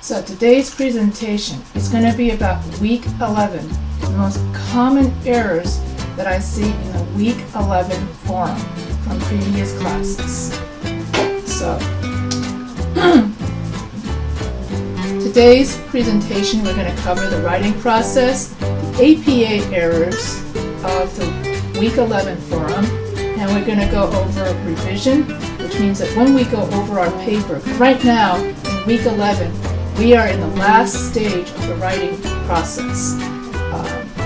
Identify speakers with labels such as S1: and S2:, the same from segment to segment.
S1: So today's presentation is going to be about week 11, the most common errors that I see in the week 11 forum from previous classes. So today's presentation we're going to cover the writing process, the APA errors of the week 11 forum, and we're going to go over revision, which means that when we go over our paper, right now in week 11, we are in the last stage of the writing process.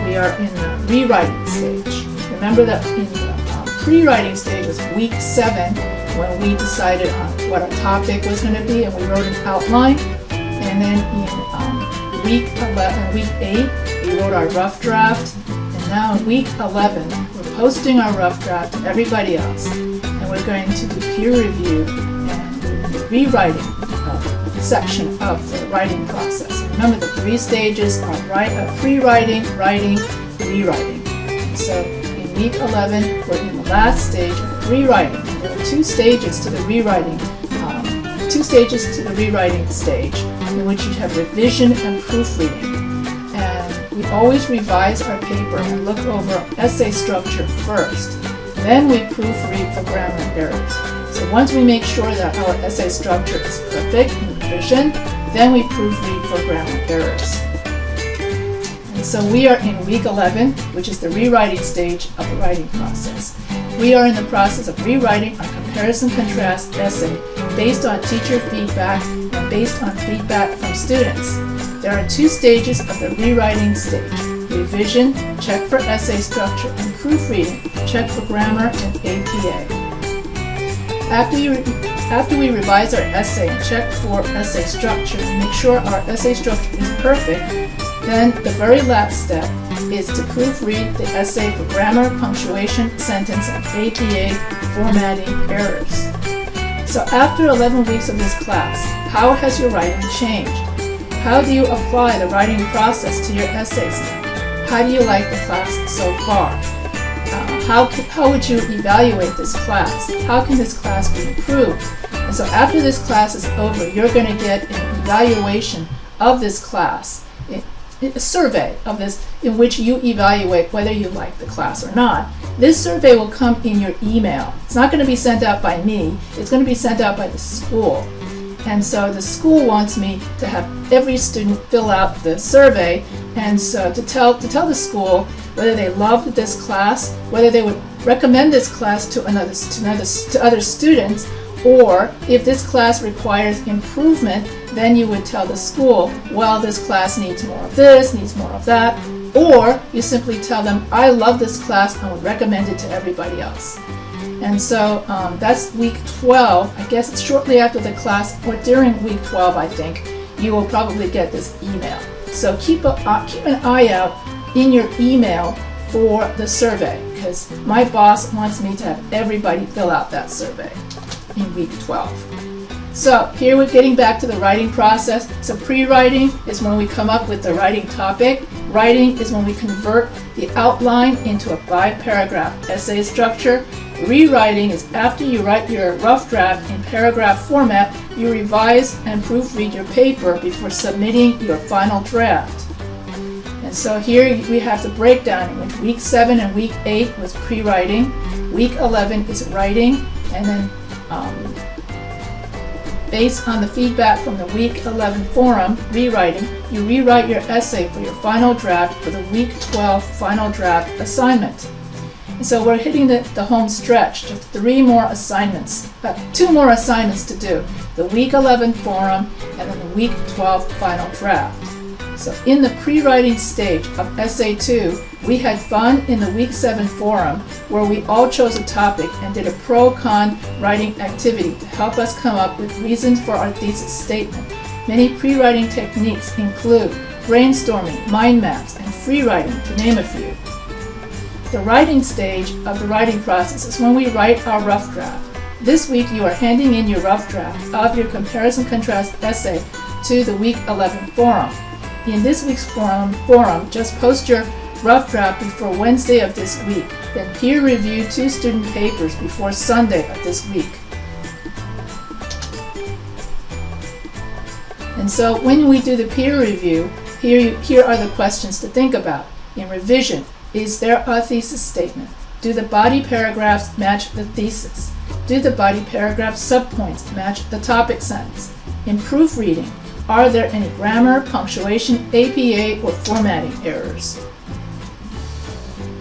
S1: We are in the rewriting stage. Remember that in the pre-writing stage was week 7 when we decided on what our topic was going to be and we wrote an outline. And then in week 8, we wrote our rough draft. And now in week 11, we're posting our rough draft to everybody else. And we're going to do peer review and the rewriting section of the writing process. Remember the 3 stages are pre-writing, writing, rewriting. So in week 11, we're in the last stage of rewriting. There are 2 stages to the rewriting, stage, in which you have revision and proofreading. And we always revise our paper and look over essay structure first. Then we proofread for grammar errors. So once we make sure that our essay structure is perfect in revision, then we proofread for grammar errors. And so we are in week 11, which is the rewriting stage of the writing process. We are in the process of rewriting our comparison-contrast essay based on teacher feedback and based on feedback from students. There are 2 stages of the rewriting stage: revision, check for essay structure, and proofreading, check for grammar and APA. After we revise our essay and check for essay structure and make sure our essay structure is perfect, then the very last step is to proofread the essay for grammar, punctuation, sentence, and APA formatting errors. So after 11 weeks of this class, how has your writing changed? How do you apply the writing process to your essays? How do you like the class so far? How would you evaluate this class? How can this class be improved? And so after this class is over, you're going to get an evaluation of this class, a survey of this in which you evaluate whether you like the class or not. This survey will come in your email. It's not going to be sent out by me. It's going to be sent out by the school. And so the school wants me to have every student fill out the survey, and so to tell the school whether they loved this class, whether they would recommend this class to other students, or if this class requires improvement, then you would tell the school, well, this class needs more of this, needs more of that, or you simply tell them, I love this class, I would recommend it to everybody else. And so that's week 12. I guess it's shortly after the class, or during week 12, I think, you will probably get this email. So keep an eye out in your email for the survey, because my boss wants me to have everybody fill out that survey in week 12. So here we're getting back to the writing process. So pre-writing is when we come up with the writing topic. Writing is when we convert the outline into a 5-paragraph essay structure. Rewriting is after you write your rough draft in paragraph format, you revise and proofread your paper before submitting your final draft. And so here we have the breakdown in which week 7 and week 8 was pre-writing, week 11 is writing, and then based on the feedback from the week 11 forum, rewriting, you rewrite your essay for your final draft for the week 12 final draft assignment. And so we're hitting the home stretch, just 3 more assignments, 2 more assignments to do, the week 11 forum and then the week 12 final draft. So in the pre-writing stage of Essay 2, we had fun in the week 7 forum where we all chose a topic and did a pro-con writing activity to help us come up with reasons for our thesis statement. Many pre-writing techniques include brainstorming, mind maps, and free writing, to name a few. The writing stage of the writing process is when we write our rough draft. This week you are handing in your rough draft of your comparison-contrast essay to the week 11 forum. In this week's forum, just post your rough draft before Wednesday of this week. Then peer review 2 student papers before Sunday of this week. And so when we do the peer review, here are the questions to think about. In revision, is there a thesis statement? Do the body paragraphs match the thesis? Do the body paragraph subpoints match the topic sentence? In proofreading, are there any grammar, punctuation, APA, or formatting errors?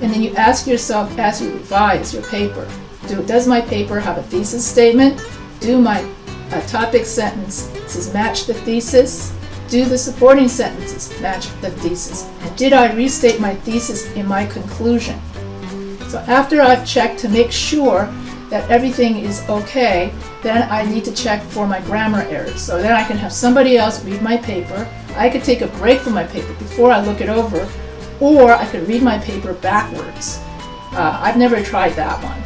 S1: And then you ask yourself as you revise your paper, does my paper have a thesis statement? Do my topic sentences match the thesis? Do the supporting sentences match the thesis? And did I restate my thesis in my conclusion? So after I've checked to make sure that everything is okay, then I need to check for my grammar errors. So then I can have somebody else read my paper. I could take a break from my paper before I look it over, or I could read my paper backwards. I've never tried that one.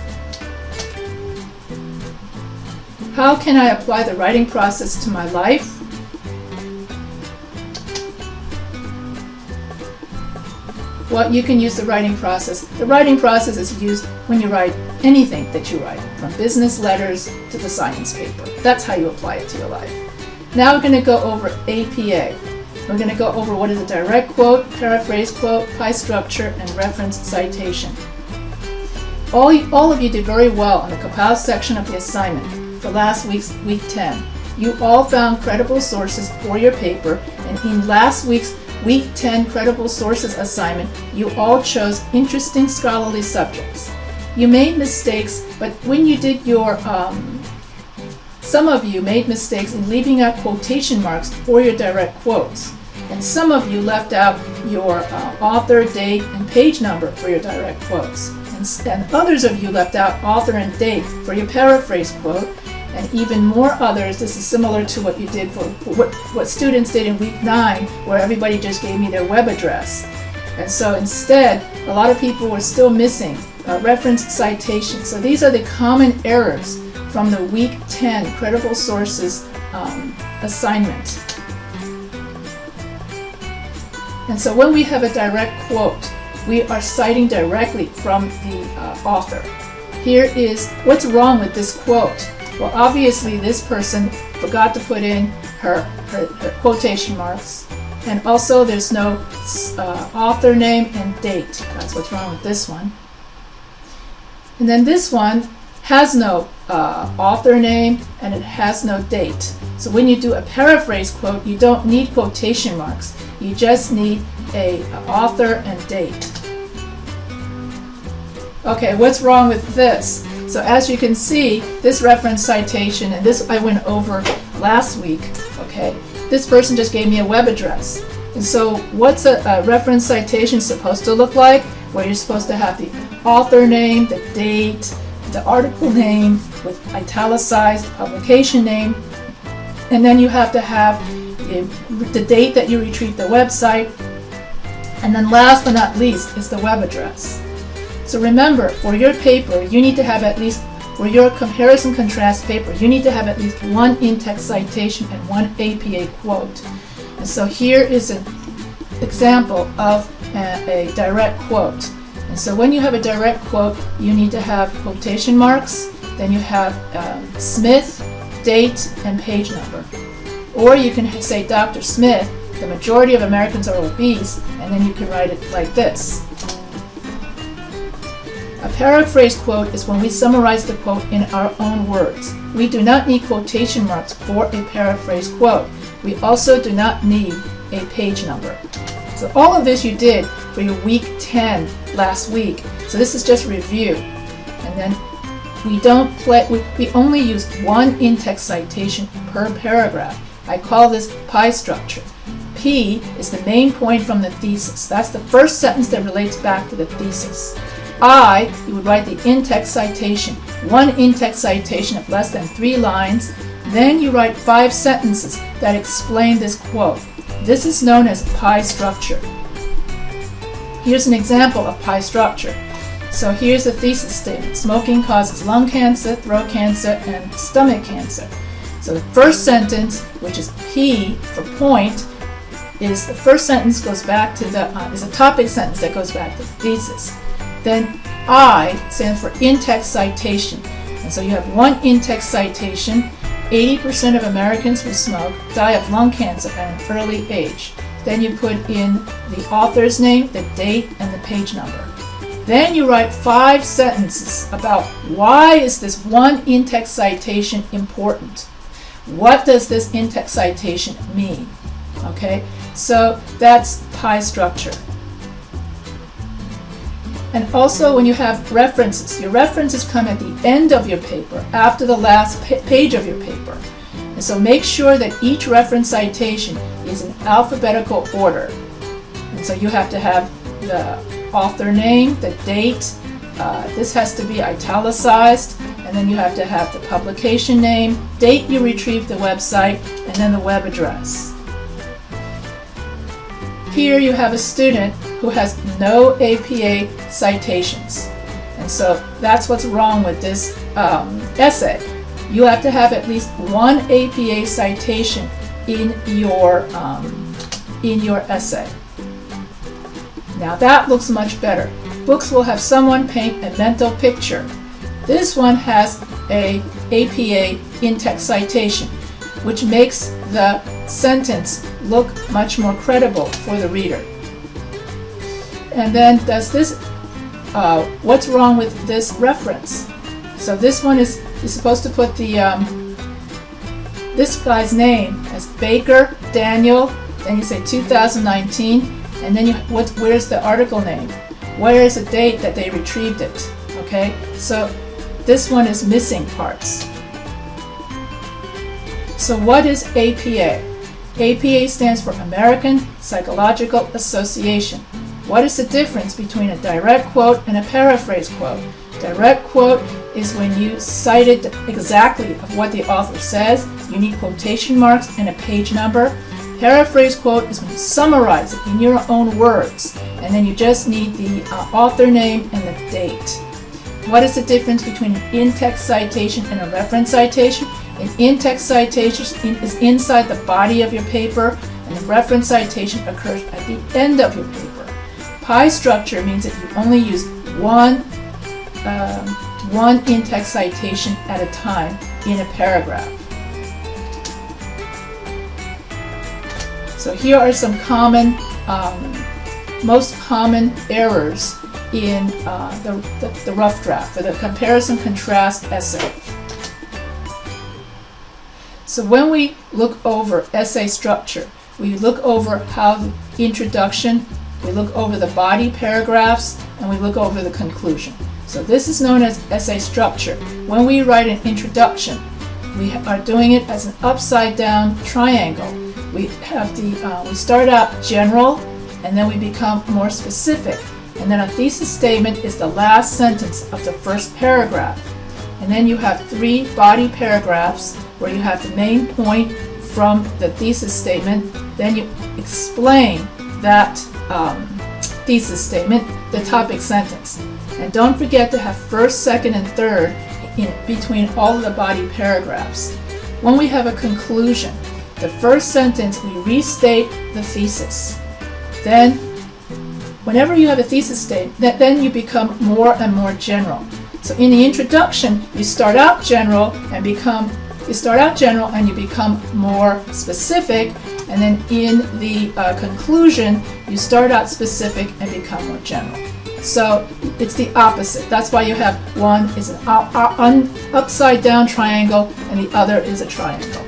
S1: How can I apply the writing process to my life? Well, you can use the writing process. The writing process is used when you write anything that you write, from business letters to the science paper. That's how you apply it to your life. Now we're going to go over APA. We're going to go over what is a direct quote, paraphrase quote, pie structure, and reference citation. All of you did very well on the compile section of the assignment for last week's week 10. You all found credible sources for your paper, and in last week's Week 10 Credible Sources assignment, you all chose interesting scholarly subjects. You made mistakes, but when you did your, some of you made mistakes in leaving out quotation marks for your direct quotes. And some of you left out your author, date, and page number for your direct quotes. And others of you left out author and date for your paraphrase quote. And even more others, this is similar to what you did for what students did in week 9, where everybody just gave me their web address. And so instead, a lot of people were still missing reference citation. So these are the common errors from the week 10 Credible Sources assignment. And so when we have a direct quote, we are citing directly from the author. Here is what's wrong with this quote. Well, obviously this person forgot to put in her quotation marks, and also there's no author name and date. That's what's wrong with this one. And then this one has no author name and it has no date. So when you do a paraphrase quote, you don't need quotation marks. You just need a author and date. Okay, what's wrong with this? So as you can see, this reference citation, and this I went over last week, okay? This person just gave me a web address. And so what's a reference citation supposed to look like? Where you're supposed to have the author name, the date, the article name with italicized publication name, and then you have to have the date that you retrieved the website, and then last but not least is the web address. So remember, for your paper, you need to have at least, for your comparison contrast paper, you need to have at least one in-text citation and one APA quote. And so here is an example of a direct quote. And so when you have a direct quote, you need to have quotation marks, then you have Smith, date, and page number. Or you can say Dr. Smith, the majority of Americans are obese, and then you can write it like this. A paraphrase quote is when we summarize the quote in our own words. We do not need quotation marks for a paraphrase quote. We also do not need a page number. So all of this you did for your week 10 last week. So this is just review. And then we only use one in-text citation per paragraph. I call this pie structure. P is the main point from the thesis. That's the first sentence that relates back to the thesis. I, you would write the in-text citation, one in-text citation of less than 3 lines. Then you write 5 sentences that explain this quote. This is known as pie structure. Here's an example of pie structure. So here's the thesis statement. Smoking causes lung cancer, throat cancer, and stomach cancer. So the first sentence, which is P for point, is the first sentence goes back to the, is a topic sentence that goes back to the thesis. Then I stands for in-text citation. And so you have one in-text citation, 80% of Americans who smoke die of lung cancer at an early age. Then you put in the author's name, the date, and the page number. Then you write 5 sentences about why is this one in-text citation important? What does this in-text citation mean? Okay, so that's pie structure. And also when you have references, your references come at the end of your paper, after the last page of your paper. And so make sure that each reference citation is in alphabetical order. And so you have to have the author name, the date, this has to be italicized, and then you have to have the publication name, date you retrieved the website, and then the web address. Here you have a student who has no APA citations. And so that's what's wrong with this essay. You have to have at least one APA citation in your essay. Now that looks much better. Books will have someone paint a mental picture. This one has a APA in-text citation, which makes the sentence look much more credible for the reader. And then what's wrong with this reference? So this one is supposed to put the this guy's name as Baker Daniel, then you say 2019, and then where's the article name? Where is the date that they retrieved it? Okay, so this one is missing parts. So what is APA? APA stands for American Psychological Association. What is the difference between a direct quote and a paraphrase quote? Direct quote is when you cited exactly of what the author says. You need quotation marks and a page number. Paraphrase quote is when you summarize it in your own words, and then you just need the author name and the date. What is the difference between an in-text citation and a reference citation? An in-text citation is inside the body of your paper, and the reference citation occurs at the end of your paper. Pie structure means that you only use one in-text citation at a time in a paragraph. So here are some most common errors in the rough draft for the comparison contrast essay. So when we look over essay structure, we look over how the introduction, we look over the body paragraphs, and we look over the conclusion. So this is known as essay structure. When we write an introduction, we are doing it as an upside down triangle. We start out general, and then we become more specific. And then a thesis statement is the last sentence of the first paragraph. And then you have 3 body paragraphs where you have the main point from the thesis statement. Then you explain that thesis statement, the topic sentence. And don't forget to have first, second, and third in between all of the body paragraphs. When we have a conclusion, the first sentence we restate the thesis. Then whenever you have a thesis statement, then you become more and more general. So in the introduction, you start out general and you become more specific, and then in the conclusion, you start out specific and become more general. So it's the opposite. That's why you have one is an upside down triangle and the other is a triangle.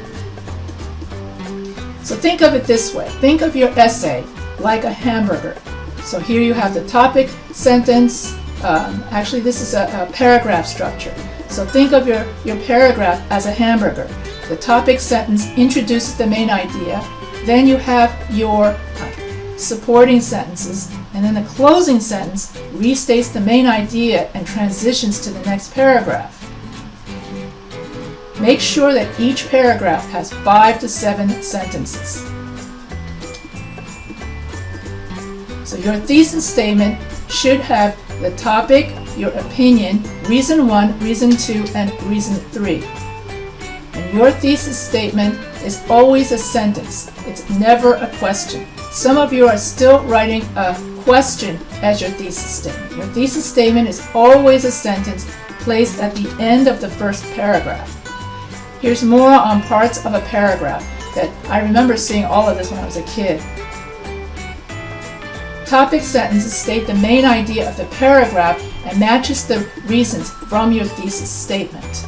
S1: So think of it this way. Think of your essay like a hamburger. So here you have the topic, sentence. Actually, this is a paragraph structure. So think of your paragraph as a hamburger. The topic sentence introduces the main idea. Then you have your supporting sentences. And then the closing sentence restates the main idea and transitions to the next paragraph. Make sure that each paragraph has 5 to 7 sentences. So your thesis statement should have the topic, your opinion, reason 1, reason 2, and reason 3. And your thesis statement is always a sentence. It's never a question. Some of you are still writing a question as your thesis statement. Your thesis statement is always a sentence placed at the end of the first paragraph. Here's more on parts of a paragraph that I remember seeing all of this when I was a kid. Topic sentences state the main idea of the paragraph and matches the reasons from your thesis statement.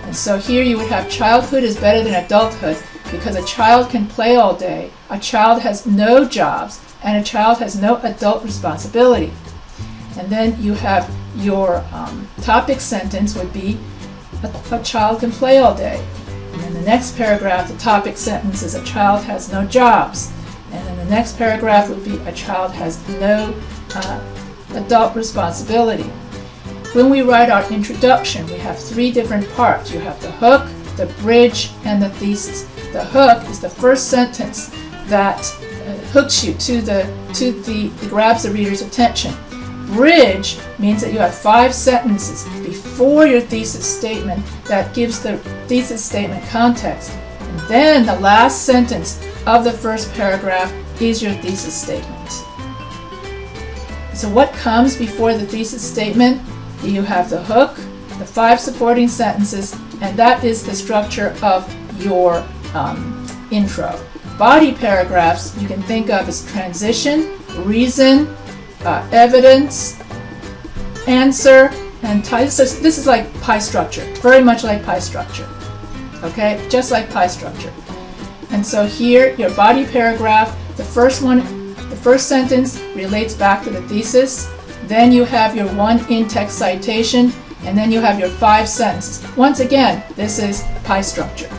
S1: And so here you would have childhood is better than adulthood because a child can play all day, a child has no jobs, and a child has no adult responsibility. And then you have your topic sentence would be a child can play all day. And then the next paragraph, the topic sentence is a child has no jobs. And then the next paragraph would be a child has no adult responsibility. When we write our introduction, we have three different parts. You have the hook, the bridge, and the thesis. The hook is the first sentence that hooks you to the grabs the reader's attention. Bridge means that you have 5 sentences before your thesis statement that gives the thesis statement context. And then the last sentence of the first paragraph is your thesis statement. So what comes before the thesis statement? You have the hook, the 5 supporting sentences, and that is the structure of your intro. Body paragraphs you can think of as transition, reason, evidence, answer, and title. So this is like pie structure, very much like pie structure. Okay, just like pie structure. And so here, your body paragraph, the first sentence relates back to the thesis. Then you have your 1 in-text citation, and then you have your 5 sentences. Once again, this is pie structure.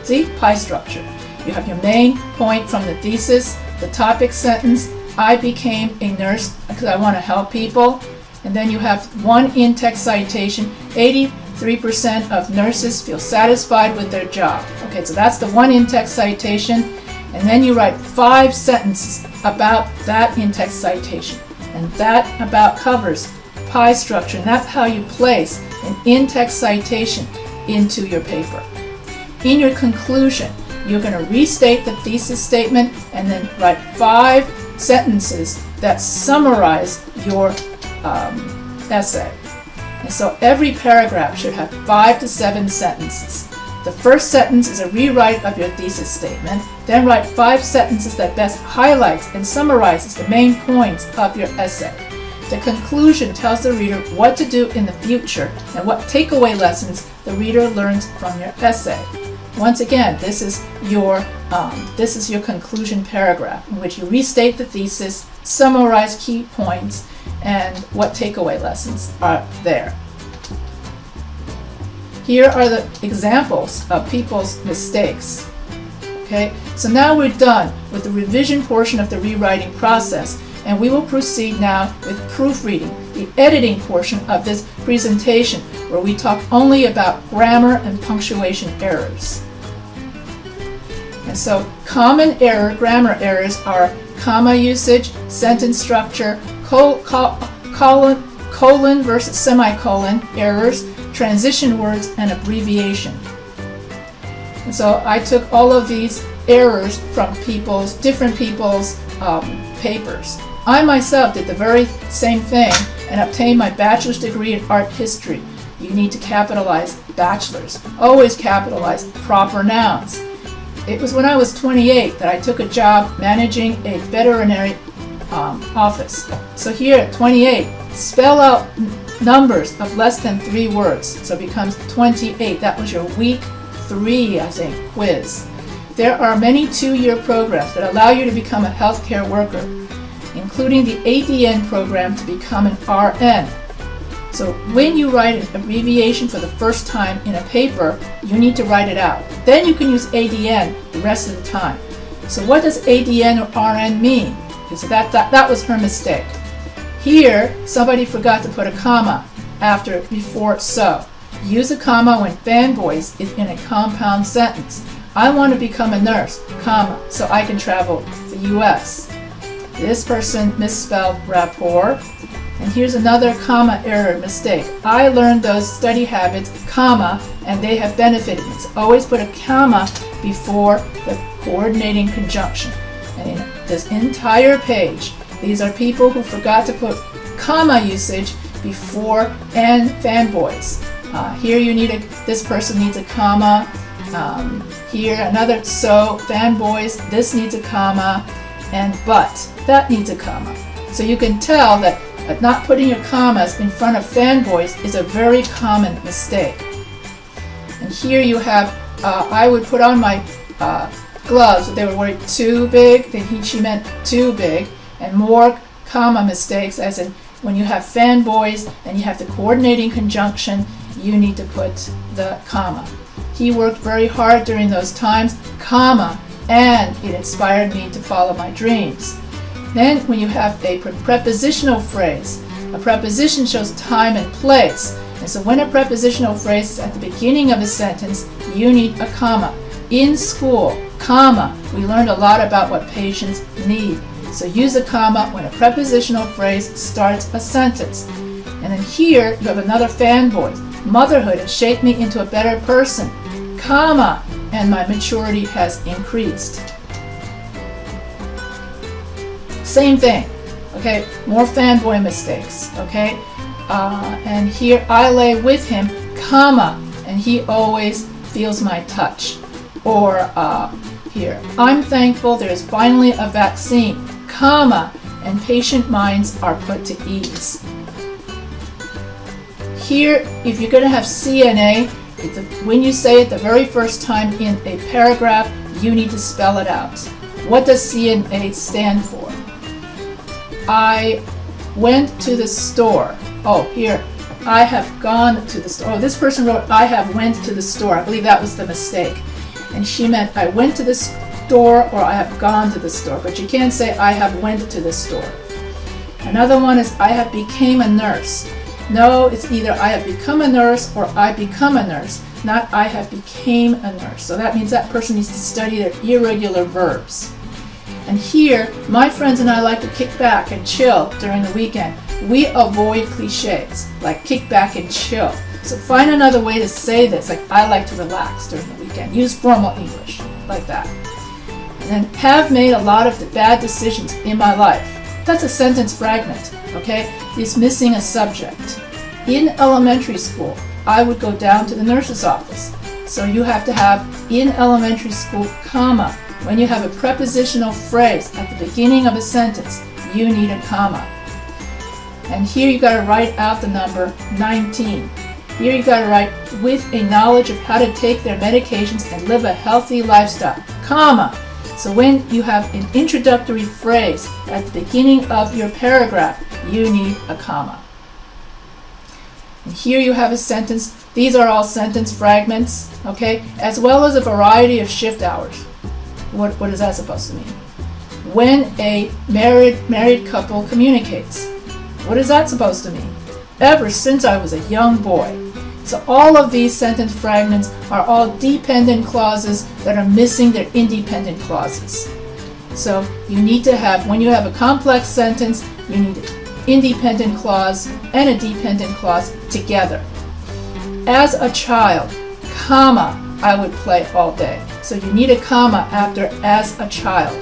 S1: See, pie structure. You have your main point from the thesis, the topic sentence, I became a nurse because I want to help people. And then you have 1 in-text citation, 83% of nurses feel satisfied with their job. Okay, so that's the 1 in-text citation. And then you write 5 sentences about that in-text citation. And that about covers pie structure. And that's how you place an in-text citation into your paper. In your conclusion, you're going to restate the thesis statement and then write 5 sentences that summarize your essay. And so every paragraph should have 5 to 7 sentences. The first sentence is a rewrite of your thesis statement. Then write 5 sentences that best highlights and summarizes the main points of your essay. The conclusion tells the reader what to do in the future and what takeaway lessons the reader learns from your essay. Once again, this is your conclusion paragraph in which you restate the thesis, summarize key points, and what takeaway lessons are there. Here are the examples of people's mistakes. Okay, so now we're done with the revision portion of the rewriting process, and we will proceed now with proofreading, the editing portion of this presentation, where we talk only about grammar and punctuation errors. And so common grammar errors are comma usage, sentence structure, colon versus semicolon errors, transition words, and abbreviation. And so I took all of these errors from different people's papers. I myself did the very same thing and obtained my bachelor's degree in art history. You need to capitalize bachelor's. Always capitalize proper nouns. It was when I was 28 that I took a job managing a veterinary office. So here at 28, spell out numbers of less than 3 words. So it becomes 28. That was your week 3, I think, quiz. There are many 2-year programs that allow you to become a healthcare worker, including the ADN program to become an RN. So when you write an abbreviation for the first time in a paper, you need to write it out. Then you can use ADN the rest of the time. So what does ADN or RN mean? So that was her mistake. Here, somebody forgot to put a comma before so. Use a comma when fanboys is in a compound sentence. I want to become a nurse, comma, so I can travel to the U.S. This person misspelled rapport. And here's another comma error mistake. I learned those study habits, comma, and they have benefited me. So always put a comma before the coordinating conjunction. And in this entire page, these are people who forgot to put comma usage before and fanboys. Here you need this person needs a comma. Here another, so fanboys, this needs a comma, and but, that needs a comma. So you can tell that not putting your commas in front of fanboys is a very common mistake. And here you have, I would put on my gloves, they were worried too big, then she meant too big, and more comma mistakes, as in when you have fanboys and you have the coordinating conjunction, you need to put the comma. He worked very hard during those times, comma, and it inspired me to follow my dreams. Then when you have a prepositional phrase, a preposition shows time and place. And so when a prepositional phrase is at the beginning of a sentence, you need a comma. In school, comma, we learned a lot about what patients need. So use a comma when a prepositional phrase starts a sentence. And then here you have another fanboy. Motherhood has shaped me into a better person, comma, and my maturity has increased. Same thing, okay? More fanboy mistakes, okay? And here I lay with him, comma, and he always feels my touch. Or here, I'm thankful there is finally a vaccine, comma, and patient minds are put to ease. Here, if you're going to have CNA, when you say it the very first time in a paragraph, you need to spell it out. What does CNA stand for? I went to the store. Oh, here, I have gone to the store. Oh, this person wrote, I have went to the store. I believe that was the mistake. And she meant, I went to the store or I have gone to the store. But you can't say, I have went to the store. Another one is, I have became a nurse. No, it's either I have become a nurse or I become a nurse, not I have became a nurse. So that means that person needs to study their irregular verbs. And here, my friends and I like to kick back and chill during the weekend. We avoid cliches, like kick back and chill. So find another way to say this, like I like to relax during the weekend. Use formal English, like that. And then have made a lot of bad decisions in my life. That's a sentence fragment, okay? It's missing a subject. In elementary school, I would go down to the nurse's office. So you have to have in elementary school, comma. When you have a prepositional phrase at the beginning of a sentence, you need a comma. And here you got to write out the number 19. Here you got to write with a knowledge of how to take their medications and live a healthy lifestyle, comma. So when you have an introductory phrase at the beginning of your paragraph, you need a comma. And here you have a sentence. These are all sentence fragments, okay, as well as a variety of shift hours. What is that supposed to mean? When a married couple communicates. What is that supposed to mean? Ever since I was a young boy. So all of these sentence fragments are all dependent clauses that are missing their independent clauses. So you need to have, when you have a complex sentence, you need an independent clause and a dependent clause together. As a child, comma, I would play all day. So you need a comma after as a child.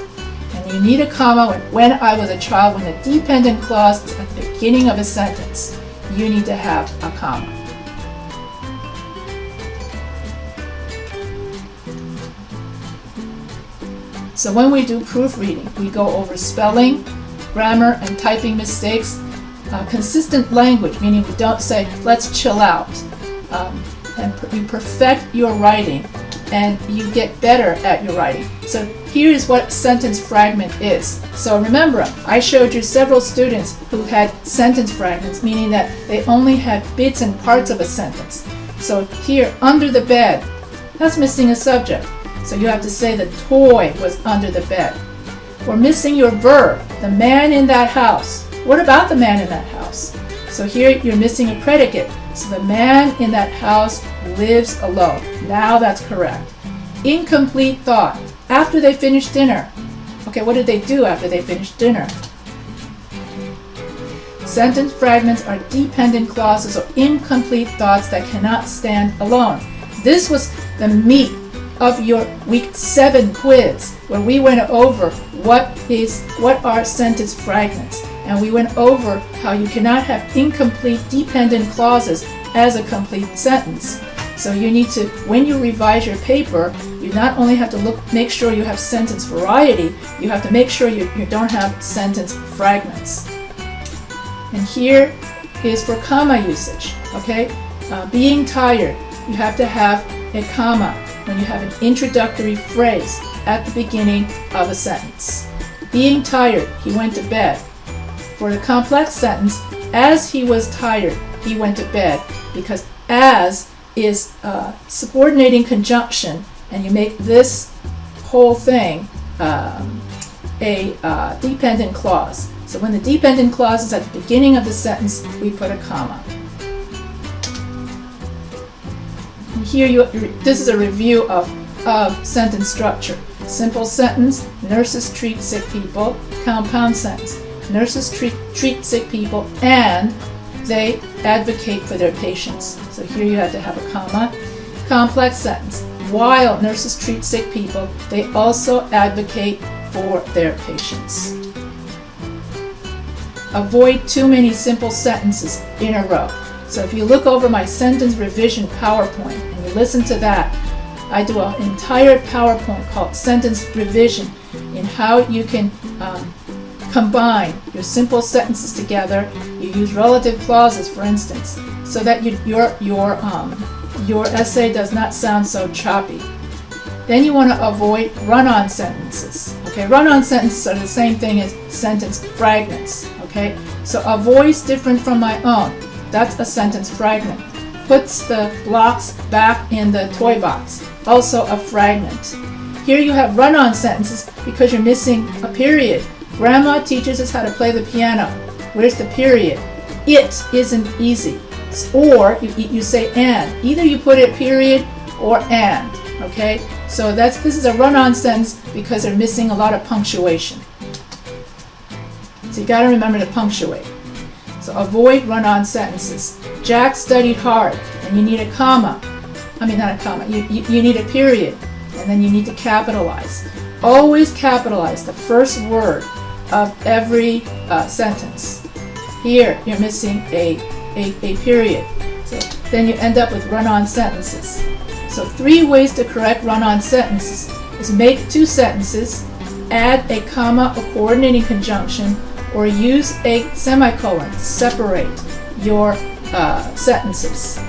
S1: And you need a comma when I was a child, when the dependent clause is at the beginning of a sentence. You need to have a comma. So when we do proofreading, we go over spelling, grammar, and typing mistakes. Consistent language, meaning we don't say, let's chill out. And you perfect your writing, and you get better at your writing. So here's what sentence fragment is. So remember, I showed you several students who had sentence fragments, meaning that they only had bits and parts of a sentence. So here, under the bed, that's missing a subject. So you have to say the toy was under the bed. We're missing your verb, the man in that house. What about the man in that house? So here you're missing a predicate. So the man in that house lives alone. Now that's correct. Incomplete thought. After they finished dinner. Okay, what did they do after they finished dinner? Sentence fragments are dependent clauses or incomplete thoughts that cannot stand alone. This was the meat of your week 7 quiz, where we went over what are sentence fragments, and we went over how you cannot have incomplete dependent clauses as a complete sentence. So you need to, when you revise your paper, you not only have to make sure you have sentence variety, you have to make sure you don't have sentence fragments. And here is for comma usage, okay? Being tired, you have to have a comma when you have an introductory phrase at the beginning of a sentence. Being tired, he went to bed. For the complex sentence, as he was tired, he went to bed, because as is a subordinating conjunction, and you make this whole thing a dependent clause. So when the dependent clause is at the beginning of the sentence, we put a comma. And here this is a review of sentence structure. Simple sentence, nurses treat sick people. Compound sentence, nurses treat sick people and they advocate for their patients. So here you have to have a comma. Complex sentence, while nurses treat sick people, they also advocate for their patients. Avoid too many simple sentences in a row. So if you look over my sentence revision PowerPoint and you listen to that, I do an entire PowerPoint called Sentence Revision in how you can combine your simple sentences together. You use relative clauses, for instance, so that your essay does not sound so choppy. Then you want to avoid run-on sentences. Okay, run-on sentences are the same thing as sentence fragments. Okay, so avoid's different from my own. That's a sentence fragment. Puts the blocks back in the toy box. Also a fragment. Here you have run-on sentences because you're missing a period. Grandma teaches us how to play the piano. Where's the period? It isn't easy. Or you say and. Either you put it period or and. Okay? So this is a run-on sentence because they're missing a lot of punctuation. So you got to remember to punctuate. So avoid run-on sentences. Jack studied hard, and you need a comma. I mean, not a comma. You need a period, and then you need to capitalize. Always capitalize the first word of every sentence. Here, you're missing a period. So then you end up with run-on sentences. So 3 ways to correct run-on sentences is make 2 sentences, add a comma or coordinating conjunction, or use a semicolon to separate your sentences.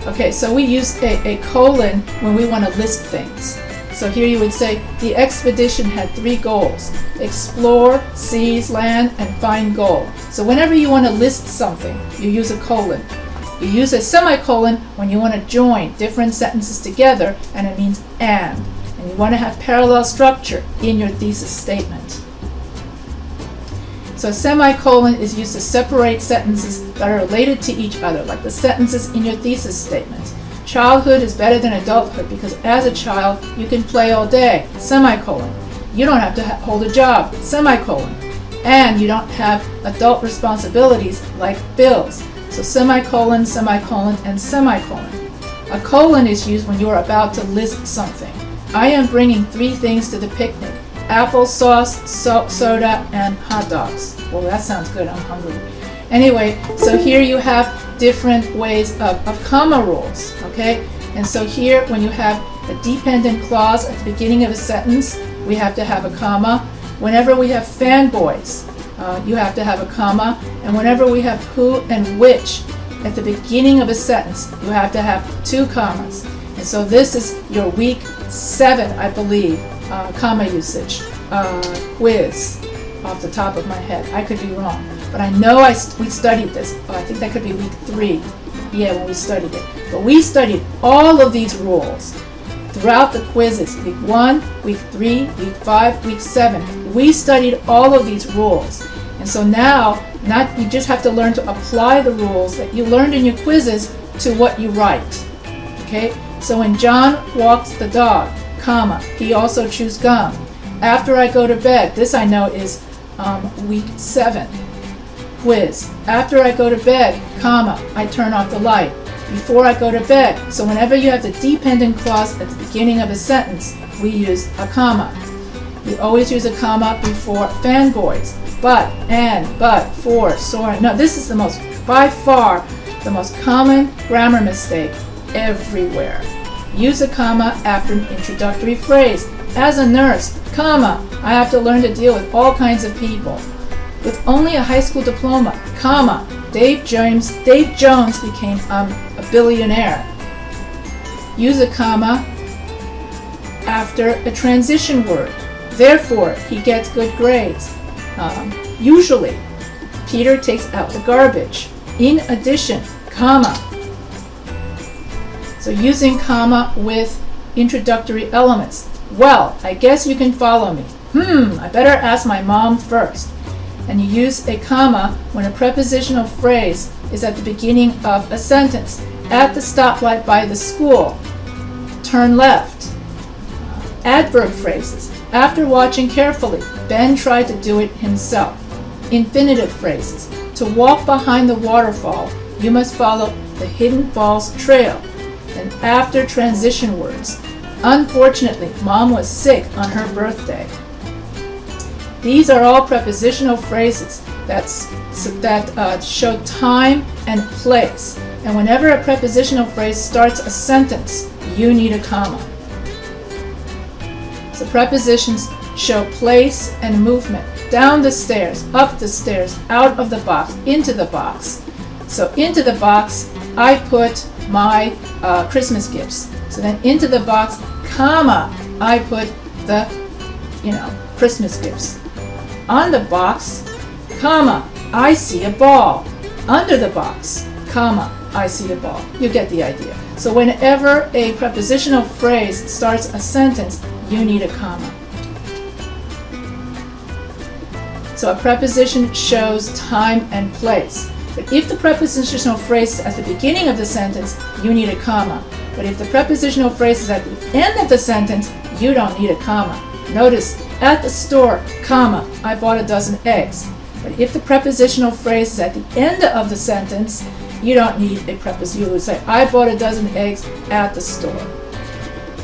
S1: Okay, so we use a colon when we want to list things. So here you would say, the expedition had 3 goals: explore, seize land, and find gold. So whenever you want to list something, you use a colon. You use a semicolon when you want to join different sentences together, and it means and you want to have parallel structure in your thesis statement. So a semicolon is used to separate sentences that are related to each other, like the sentences in your thesis statement. Childhood is better than adulthood because as a child, you can play all day, semicolon. You don't have to hold a job, semicolon. And you don't have adult responsibilities like bills. So semicolon, semicolon, and semicolon. A colon is used when you are about to list something. I am bringing 3 things to the picnic: applesauce, soda, and hot dogs. Well, that sounds good. I'm hungry. Anyway, so here you have different ways of comma rules, okay? And so here, when you have a dependent clause at the beginning of a sentence, we have to have a comma. Whenever we have fanboys, you have to have a comma. And whenever we have who and which at the beginning of a sentence, you have to have 2 commas. And so this is your week 7, I believe, comma usage quiz off the top of my head. I could be wrong, but I know we studied this. Oh, I think that could be week 3. Yeah, when we studied it. But we studied all of these rules throughout the quizzes. Week 1, week 3, week 5, week 7. We studied all of these rules. And so now, you just have to learn to apply the rules that you learned in your quizzes to what you write. Okay? So when John walks the dog, comma, he also chews gum. After I go to bed, this I know is week 7 quiz. After I go to bed, comma, I turn off the light. Before I go to bed. So whenever you have the dependent clause at the beginning of a sentence, we use a comma. We always use a comma before fanboys. But, and, but, for, so. No, this is by far, the most common grammar mistake everywhere. Use a comma after an introductory phrase. As a nurse, comma, I have to learn to deal with all kinds of people. With only a high school diploma, comma, Dave Jones became a billionaire. Use a comma after a transition word. Therefore, he gets good grades. Usually, Peter takes out the garbage. In addition, comma. So using comma with introductory elements. Well, I guess you can follow me. I better ask my mom first. And you use a comma when a prepositional phrase is at the beginning of a sentence. At the stoplight by the school. Turn left. Adverb phrases. After watching carefully, Ben tried to do it himself. Infinitive phrases. To walk behind the waterfall, you must follow the Hidden Falls Trail. And after transition words. Unfortunately, Mom was sick on her birthday. These are all prepositional phrases that show time and place. And whenever a prepositional phrase starts a sentence, you need a comma. So prepositions show place and movement. Down the stairs, up the stairs, out of the box, into the box. So into the box, I put my Christmas gifts. So then into the box, comma, I put the, Christmas gifts. On the box, comma, I see a ball. Under the box, comma, I see a ball. You get the idea. So whenever a prepositional phrase starts a sentence, you need a comma. So a preposition shows time and place. But if the prepositional phrase is at the beginning of the sentence, you need a comma. But if the prepositional phrase is at the end of the sentence, you don't need a comma. Notice, at the store, comma, I bought a dozen eggs. But if the prepositional phrase is at the end of the sentence, you don't need a preposition. You would say, I bought a dozen eggs at the store.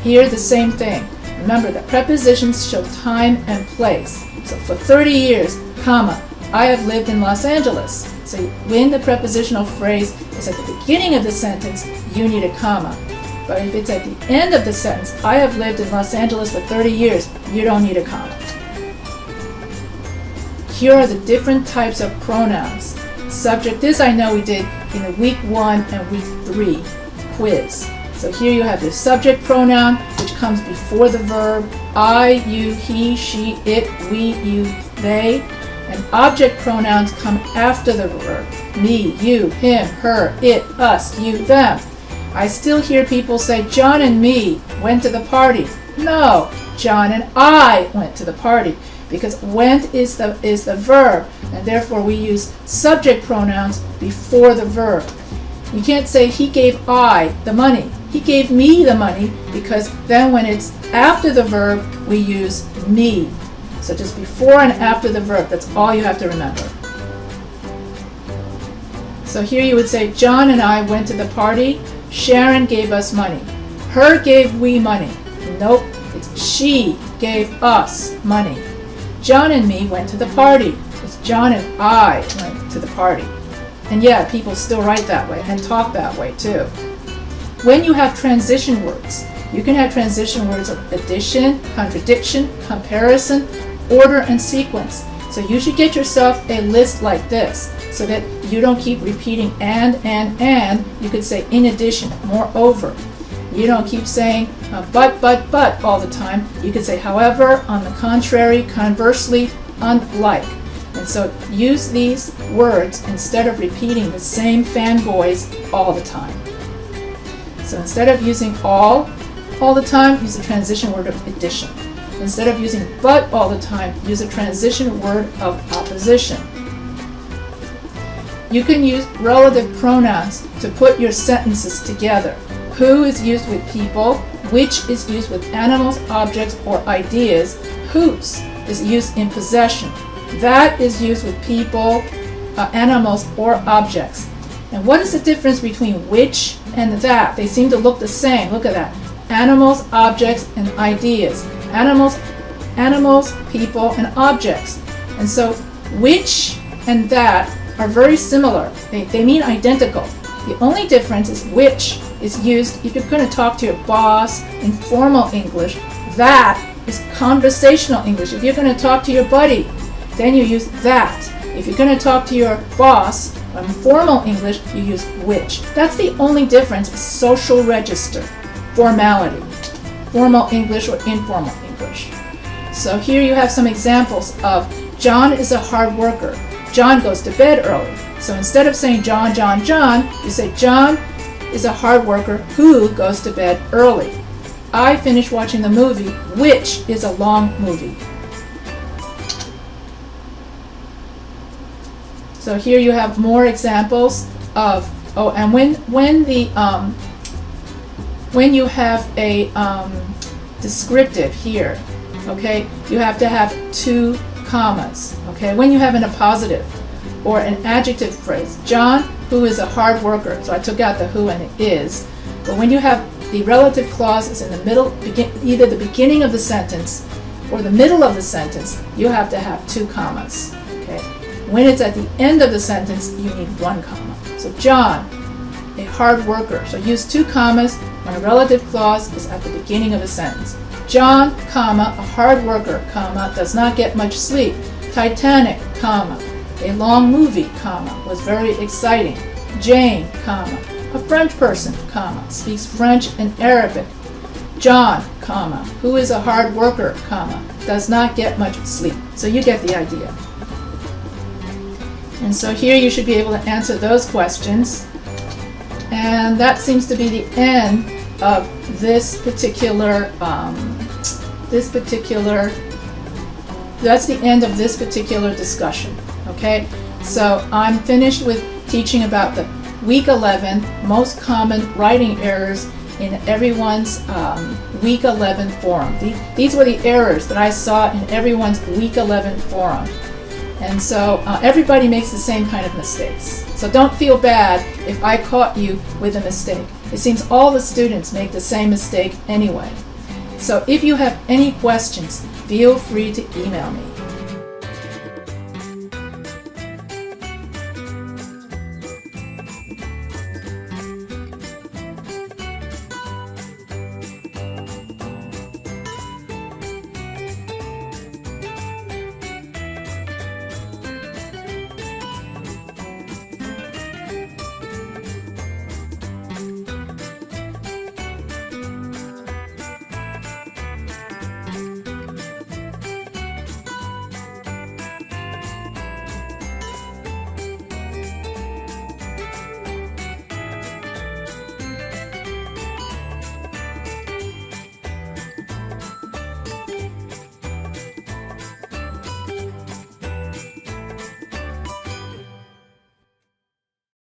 S1: Here, the same thing. Remember that prepositions show time and place. So for 30 years, comma, I have lived in Los Angeles. So when the prepositional phrase is at the beginning of the sentence, you need a comma. But if it's at the end of the sentence, I have lived in Los Angeles for 30 years, you don't need a comma. Here are the different types of pronouns. Subject, this I know we did in the week 1 and week 3 quiz. So here you have the subject pronoun, which comes before the verb. I, you, he, she, it, we, you, they. And object pronouns come after the verb. Me, you, him, her, it, us, you, them. I still hear people say, John and me went to the party. No, John and I went to the party. Because went is the verb, and therefore we use subject pronouns before the verb. You can't say he gave I the money. He gave me the money, because then when it's after the verb, we use me. So just before and after the verb, that's all you have to remember. So here you would say, John and I went to the party. Sharon gave us money. Her gave we money. Nope, it's she gave us money. John and me went to the party. It's John and I went to the party. And yeah, people still write that way and talk that way too. When you have transition words, you can have transition words of addition, contradiction, comparison, order, and sequence. So you should get yourself a list like this so that you don't keep repeating and. You could say in addition, moreover. You don't keep saying but all the time. You could say however, on the contrary, conversely, unlike. And so use these words instead of repeating the same fanboys all the time. So instead of using all the time, use a transition word of addition. Instead of using but all the time, use a transition word of opposition. You can use relative pronouns to put your sentences together. Who is used with people, which is used with animals, objects, or ideas, whose is used in possession. That is used with people, animals, or objects. And what is the difference between which and that? They seem to look the same. Look at that. Animals, objects, and ideas. Animals animals, people, and objects. And so which and that are very similar. They mean identical. The only difference is which is used if you're going to talk to your boss in formal English. That is conversational English. If you're going to talk to your buddy, then you use that. If you're going to talk to your boss in formal English, you use which. That's the only difference, social register, formality, formal English or informal English. So here you have some examples of John is a hard worker. John goes to bed early. So instead of saying John, John, John, you say John is a hard worker who goes to bed early. I finished watching the movie, which is a long movie. So here you have more examples of, and when you have a descriptive here, okay, you have to have 2 commas, okay? When you have an appositive or an adjective phrase, John, who is a hard worker, so I took out the who and the is, but when you have the relative clause is in the middle, either the beginning of the sentence or the middle of the sentence, you have to have 2 commas, okay? When it's at the end of the sentence, you need 1 comma. So John, a hard worker, so use 2 commas when a relative clause is at the beginning of a sentence. John, comma, a hard worker, comma, does not get much sleep. Titanic, comma, a long movie, comma, was very exciting. Jane, comma, a French person, comma, speaks French and Arabic. John, comma, who is a hard worker, comma, does not get much sleep. So you get the idea. And so here you should be able to answer those questions. And that seems to be the end of this particular, that's the end of this particular discussion, okay? So I'm finished with teaching about the Week 11 most common writing errors in everyone's Week 11 forum. These were the errors that I saw in everyone's Week 11 forum. And so everybody makes the same kind of mistakes. So don't feel bad if I caught you with a mistake. It seems all the students make the same mistake anyway. So if you have any questions, feel free to email me.